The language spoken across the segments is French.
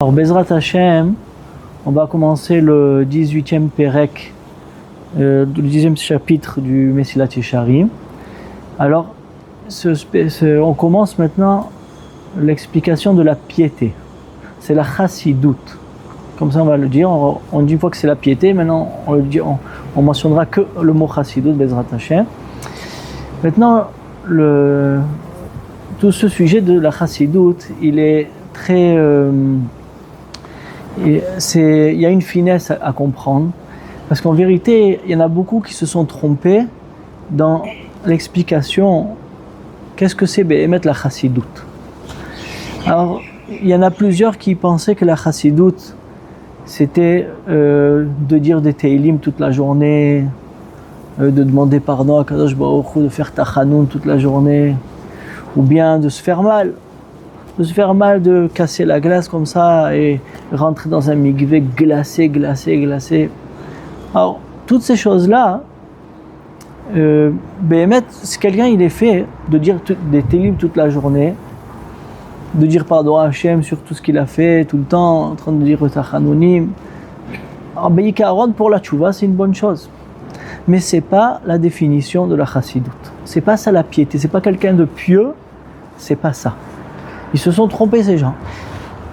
Alors, Bezrat Hashem, on va commencer le 18e Pérec, le 10e chapitre du Mesilat Yesharim. Alors, on commence maintenant l'explication de la piété. C'est la chassidoute. Comme ça, on va le dire. On dit une fois que c'est la piété, maintenant, on mentionnera que le mot chassidoute, Bezrat Hashem. Maintenant, tout ce sujet de la chassidoute, il est très... il y a une finesse à comprendre, parce qu'en vérité, il y en a beaucoup qui se sont trompés dans l'explication qu'est-ce que c'est béhémet la chassidoute. Alors, il y en a plusieurs qui pensaient que la chassidoute, c'était de dire des teilim toute la journée, de demander pardon à Kadosh Baruch Hu, de faire tachanoun toute la journée, ou bien de se faire mal. De casser la glace comme ça et rentrer dans un mikvé glacé. Alors, toutes ces choses-là, si quelqu'un il est fait de dire des télim toute la journée, de dire pardon à Hachem sur tout ce qu'il a fait, tout le temps en train de dire tachanounim, alors Yikaron pour la tchouva, c'est une bonne chose. Mais c'est pas la définition de la chassidoute. C'est pas ça la piété, c'est pas quelqu'un de pieux, c'est pas ça. Ils se sont trompés, ces gens.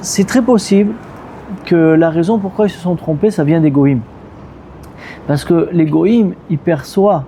C'est très possible que la raison pourquoi ils se sont trompés, ça vient des goïms. Parce que les goïms, ils perçoivent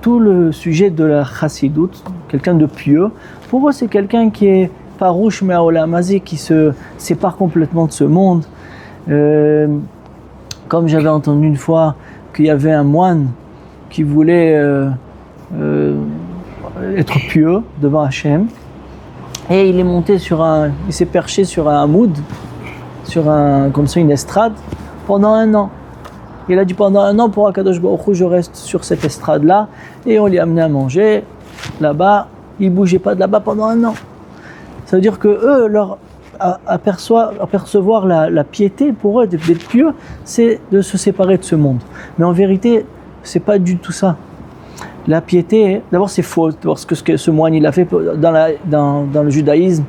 tout le sujet de la chassidoute, quelqu'un de pieux. Pour eux, c'est quelqu'un qui est farouche me'aolamazi, qui se sépare complètement de ce monde. Comme j'avais entendu une fois qu'il y avait un moine qui voulait être pieux devant Hachem. Et il est monté il s'est perché sur un hamoud, comme ça une estrade, pendant 1 an. Il a dit pendant 1 an pour Akadosh Baruch Hu, je reste sur cette estrade-là, et on l'y a amené à manger là-bas. Il bougeait pas de là-bas pendant 1 an. Ça veut dire que eux, apercevoir la piété pour eux d'être pieux, c'est de se séparer de ce monde. Mais en vérité, c'est pas du tout ça. La piété, d'abord c'est faux, parce que ce moine il a fait dans le judaïsme,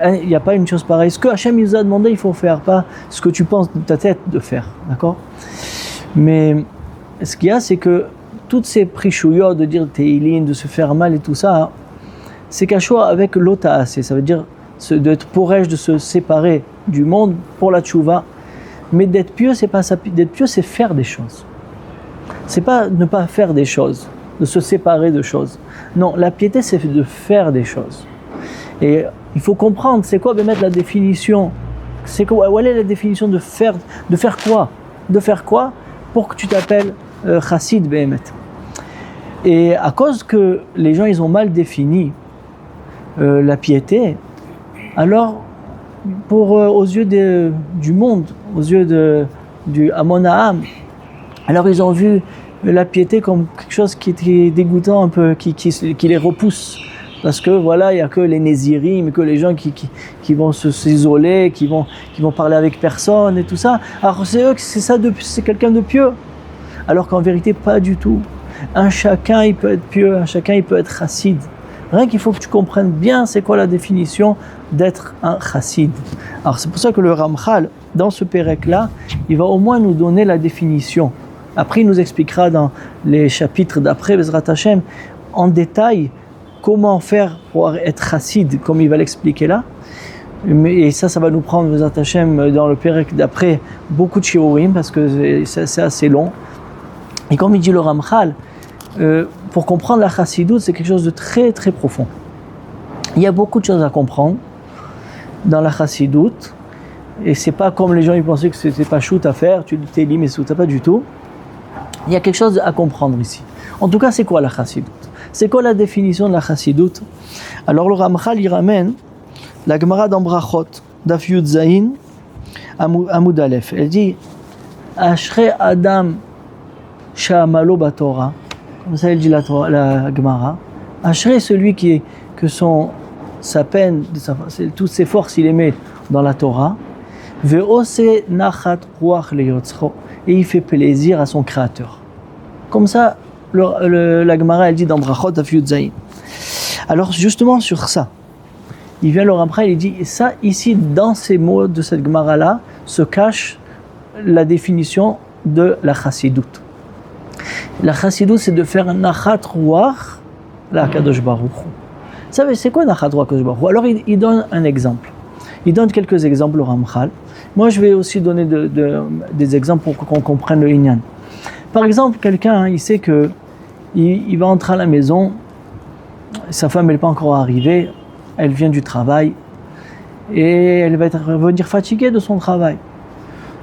il n'y a pas une chose pareille. Ce que Hachem nous a demandé, il faut faire, pas ce que tu penses de ta tête de faire, d'accord? Mais ce qu'il y a, c'est que toutes ces prichouyot de dire teilin, de se faire mal et tout ça, c'est cachoua avec l'otaase, ça veut dire d'être porège, de se séparer du monde pour la tchouva. Mais d'être pieux, c'est pas ça. D'être pieux, c'est faire des choses. C'est pas ne pas faire des choses, de se séparer de choses. Non, la piété, c'est de faire des choses. Et il faut comprendre, c'est quoi mettre la définition. C'est quoi, quelle est la définition de faire quoi? De faire quoi pour que tu t'appelles chassid béhémet. Et à cause que les gens, ils ont mal défini la piété, alors, aux yeux du monde, aux yeux du Hamon Ha'am, alors ils ont vu la piété comme quelque chose qui est dégoûtant un peu, qui les repousse. Parce que voilà, il n'y a que les nézirim, que les gens qui vont s'isoler, qui vont parler avec personne et tout ça. Alors c'est quelqu'un de pieux. Alors qu'en vérité, pas du tout. Un chacun, il peut être pieux, un chacun, il peut être chassid. Rien qu'il faut que tu comprennes bien c'est quoi la définition d'être un chassid. Alors c'est pour ça que le Ramchal, dans ce pérec-là, il va au moins nous donner la définition. Après, il nous expliquera dans les chapitres d'après, Bezrat Hashem, en détail, comment faire pour être chassid, comme il va l'expliquer là. Et ça va nous prendre, Bezrat Hashem, dans le pérec d'après, beaucoup de shiurim, parce que c'est assez long. Et comme il dit le Ramchal, pour comprendre la chassidoute, c'est quelque chose de très très profond. Il y a beaucoup de choses à comprendre dans la chassidoute, et c'est pas comme les gens ils pensaient que c'était pas shoot à faire, tu t'es lim et tout, pas du tout. Il y a quelque chose à comprendre ici. En tout cas, c'est quoi la chassidoute? C'est quoi la définition de la chassidoute? Alors le Ramchal il ramène la Gemara dans Brachot, Daf Yud Zayin, Amud Aleph. Elle dit Ashrei Adam Sha'amalo Batorah. Comme ça, elle dit la Gemara. Ashrei celui que sa peine, toutes ses forces, il les met dans la Torah. Ve'ose nachat ruach leyotzro. Et il fait plaisir à son créateur. Comme ça, la Gemara, elle dit dans Brachot, Daf Yud Zayin. Alors, justement sur ça, il vient le Ramchal, il dit, et ça, ici, dans ces mots de cette Gemara-là, se cache la définition de la chassidoute. La chassidoute, c'est de faire nachat ruach la Kadosh Baruch Hu. Vous savez, c'est quoi nachat ruach Kadosh Baruch Hu? Alors, il donne un exemple. Il donne quelques exemples au Ramchal. Moi, je vais aussi donner des exemples pour qu'on comprenne le Inyan. Par exemple, quelqu'un, il sait que il va entrer à la maison, sa femme n'est pas encore arrivée, elle vient du travail et elle va revenir fatiguée de son travail.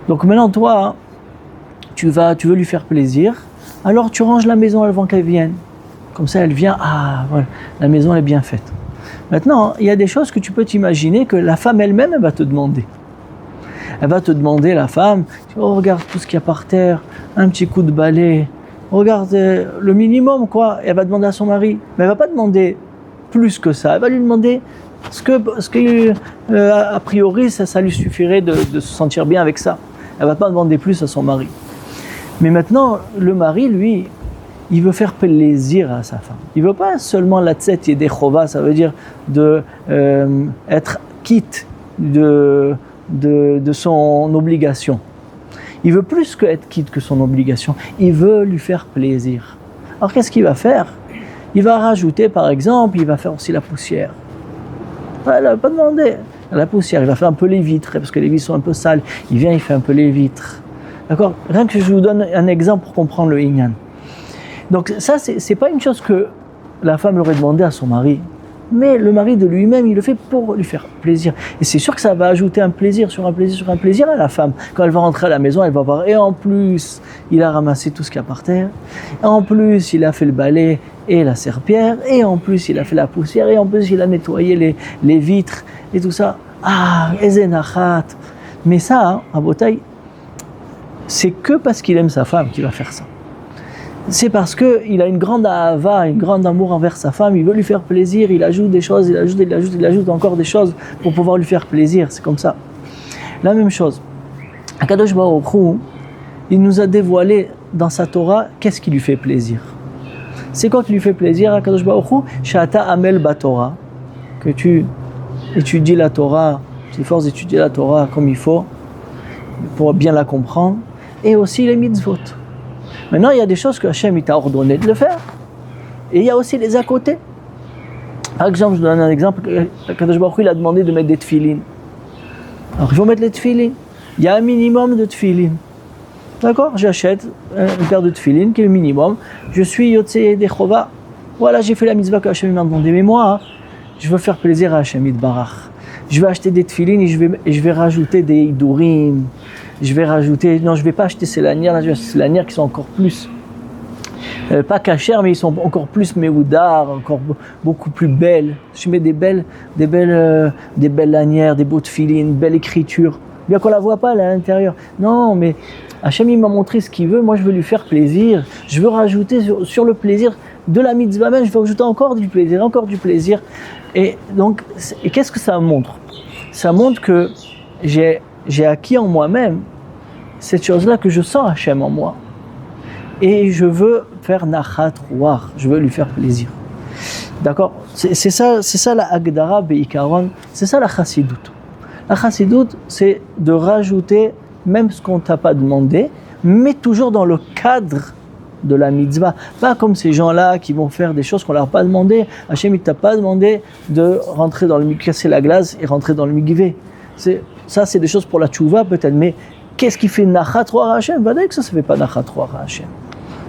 Donc maintenant, toi, tu veux lui faire plaisir, alors tu ranges la maison avant qu'elle vienne. Comme ça, elle vient, voilà, la maison est bien faite. Maintenant, il y a des choses que tu peux t'imaginer que la femme elle-même, elle va te demander. Elle va te demander, la femme, oh, regarde tout ce qu'il y a par terre, un petit coup de balai, regarde le minimum, quoi. Elle va demander à son mari, mais elle ne va pas demander plus que ça. Elle va lui demander ce que a priori, ça lui suffirait de se sentir bien avec ça. Elle ne va pas demander plus à son mari. Mais maintenant, le mari, lui, il veut faire plaisir à sa femme. Il ne veut pas seulement la tset yedei chova, ça veut dire être quitte de son obligation. Il veut plus que être quitte que son obligation. Il veut lui faire plaisir. Alors qu'est-ce qu'il va faire? Il va rajouter, par exemple, il va faire aussi la poussière. Elle n'a pas demandé la poussière. Il va faire un peu les vitres, parce que les vitres sont un peu sales. Il vient, il fait un peu les vitres. D'accord? Rien que je vous donne un exemple pour comprendre le Inyan. Donc ça, c'est pas une chose que la femme aurait demandé à son mari. Mais le mari de lui-même, il le fait pour lui faire plaisir. Et c'est sûr que ça va ajouter un plaisir sur un plaisir sur un plaisir à la femme. Quand elle va rentrer à la maison, elle va voir, et en plus, il a ramassé tout ce qu'il y a par terre. Et en plus, il a fait le balai et la serpillère. Et en plus, il a fait la poussière. Et en plus, il a nettoyé les vitres et tout ça. Ezenachat. Mais ça, à Botaï, c'est que parce qu'il aime sa femme qu'il va faire ça. C'est parce qu'il a une grande ahava, un grand amour envers sa femme, il veut lui faire plaisir, il ajoute des choses, il ajoute encore des choses pour pouvoir lui faire plaisir, c'est comme ça. La même chose, Akadosh Baruch Hu, il nous a dévoilé dans sa Torah qu'est-ce qui lui fait plaisir. C'est quoi qui lui fait plaisir, Akadosh Baruch Hu? Shata amel batorah, que tu étudies la Torah, tu t'efforces d'étudier la Torah comme il faut, pour bien la comprendre, et aussi les mitzvot. Maintenant, il y a des choses que Hachem t'a ordonné de le faire. Et il y a aussi les à côté. Par exemple, je donne un exemple. Kadosh Baruch Hu, il a demandé de mettre des tefilines. Alors, il faut mettre les tefilines. Il y a un minimum de tefilines. D'accord? J'achète une paire de tefilines qui est le minimum. Je suis Yotze Yedei Chova. Voilà, j'ai fait la mitzvah que Hachem m'a demandé. Mais moi, je veux faire plaisir à Hachem Yitbarach. Je vais acheter des tefilines et je vais rajouter des hidurim. Je vais pas acheter ces lanières, là, je vais acheter ces lanières qui sont encore plus, pas cachères, mais ils sont encore plus méoudar, encore beaucoup plus belles. Je mets des belles lanières, des beaux tefilines, belle écriture. Bien qu'on la voit pas là, à l'intérieur. Non, mais Hachem il m'a montré ce qu'il veut, moi je veux lui faire plaisir. Je veux rajouter sur le plaisir de la mitzvah même, je veux rajouter encore du plaisir. Et donc, qu'est-ce que ça montre? Ça montre que j'ai acquis en moi-même cette chose-là que je sens Hachem en moi. Et je veux faire nachat ruach, je veux lui faire plaisir. D'accord? C'est ça la Agdara Be'ikaron, c'est ça la chassidoute. La chassidoute, c'est de rajouter même ce qu'on ne t'a pas demandé, mais toujours dans le cadre de la mitzvah. Pas comme ces gens-là qui vont faire des choses qu'on ne leur a pas demandé. Hachem, il ne t'a pas demandé de rentrer dans le mikveh, casser la glace et rentrer dans le mikveh. Ça, c'est des choses pour la tchouva peut-être, mais qu'est-ce qui fait nachat ruach à Hachem? Va dire que ça ne se fait pas nachat ruach à Hachem.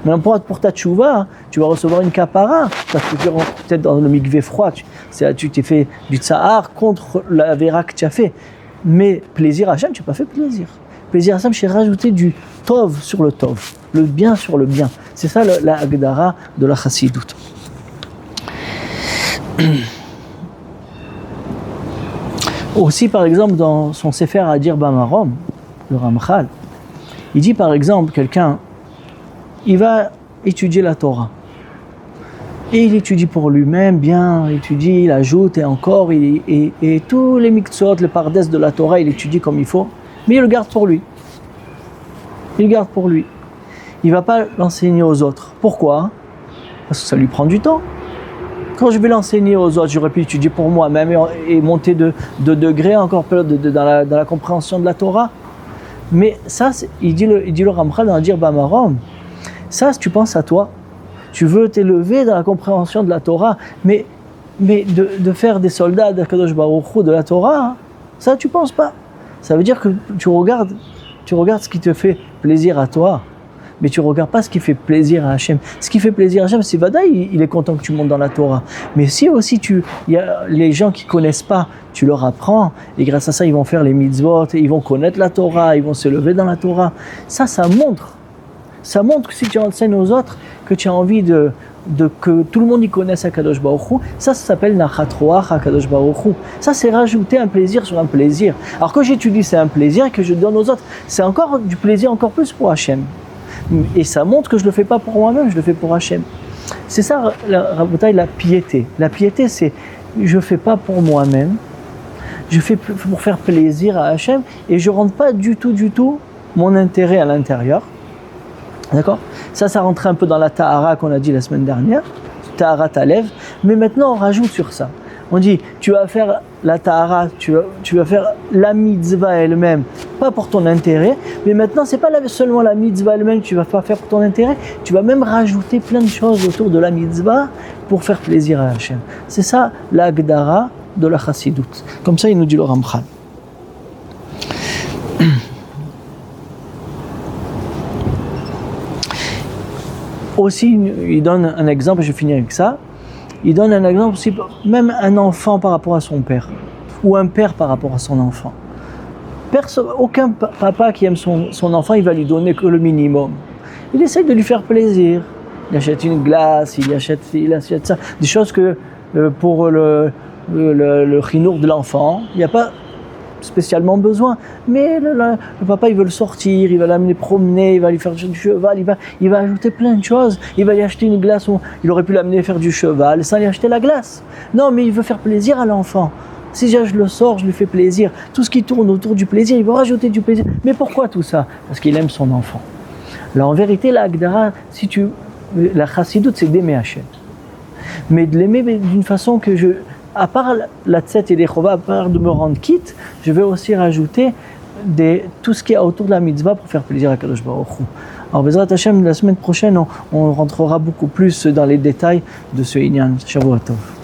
Mais pour ta tchouva, tu vas recevoir une kapara, peut-être dans le mikveh froid, tu t'es fait du tsahar contre la vera que tu as fait. Mais plaisir à Hachem, tu n'as pas fait plaisir. Plaisir à Hachem, c'est rajouter du tov sur le tov, le bien sur le bien. C'est ça la agdara de la chassidoute. Aussi, par exemple, dans son Sefer Adir Bamarom, le Ramchal, il dit par exemple, quelqu'un, il va étudier la Torah. Et il étudie pour lui-même, bien, il étudie, il ajoute, et encore, et tous les miktsot, les pardes de la Torah, il étudie comme il faut, mais il le garde pour lui. Il le garde pour lui. Il ne va pas l'enseigner aux autres. Pourquoi? Parce que ça lui prend du temps. Quand je vais l'enseigner aux autres, j'aurais pu étudier pour moi-même et monter de degré encore plus dans la compréhension de la Torah. Mais ça, il dit le Ramchal dans le Dir Bamarom, ça, tu penses à toi. Tu veux t'élever dans la compréhension de la Torah, mais de faire des soldats d'Akadosh Baruch Hu de la Torah, hein, ça, tu penses pas. Ça veut dire que tu regardes ce qui te fait plaisir à toi, mais tu ne regardes pas ce qui fait plaisir à Hachem. Ce qui fait plaisir à Hachem, c'est Vadaï, il est content que tu montes dans la Torah. Mais si aussi il y a les gens qui ne connaissent pas, tu leur apprends, et grâce à ça, ils vont faire les mitzvot, et ils vont connaître la Torah, ils vont se lever dans la Torah. Ça montre que si tu enseignes aux autres, que tu as envie que tout le monde y connaisse Akadosh Baruch Hu, ça s'appelle Nachat Roach Akadosh Baruch Hu. Ça, c'est rajouter un plaisir sur un plaisir. Alors que j'étudie, c'est un plaisir, et que je donne aux autres, c'est encore du plaisir encore plus pour Hachem. Et ça montre que je ne le fais pas pour moi-même, je le fais pour Hachem. C'est ça, la piété. La piété, c'est je ne fais pas pour moi-même, je fais pour faire plaisir à Hachem, et je ne rentre pas du tout mon intérêt à l'intérieur. D'accord ? Ça rentre un peu dans la Tahara qu'on a dit la semaine dernière, Tahara Talev, mais maintenant on rajoute sur ça. On dit, tu vas faire la Tahara, tu vas faire la mitzvah elle-même, pas pour ton intérêt, mais maintenant c'est pas seulement la mitzvah elle-même que tu vas pas faire pour ton intérêt, tu vas même rajouter plein de choses autour de la mitzvah pour faire plaisir à Hachem. C'est ça l'Agdara de la Chassidut. Comme ça il nous dit le Ramchal. Aussi, il donne un exemple, je finis avec ça, il donne un exemple aussi, même un enfant par rapport à son père, ou un père par rapport à son enfant. Aucun papa qui aime son enfant, il va lui donner que le minimum. Il essaie de lui faire plaisir, il achète une glace, il achète ça, des choses que pour le chinour de l'enfant, il n'y a pas spécialement besoin, mais le papa il veut le sortir, il va l'amener promener, il va lui faire du cheval, il va ajouter plein de choses, il va lui acheter une glace, il aurait pu l'amener faire du cheval sans lui acheter la glace. Non, mais il veut faire plaisir à l'enfant. Si je le sors, je lui fais plaisir. Tout ce qui tourne autour du plaisir, il va rajouter du plaisir. Mais pourquoi tout ça ? Parce qu'il aime son enfant. Alors en vérité, la Agdara, la Chassidut, c'est d'aimer Hachem. Mais de l'aimer d'une façon que à part la tzet et les chova, à part de me rendre quitte, je vais aussi rajouter tout ce qu'il y a autour de la mitzvah pour faire plaisir à Kadosh Baruch Hu. Alors, Bezrat Hashem, la semaine prochaine, on rentrera beaucoup plus dans les détails de ce Inyan. Shavua Tov.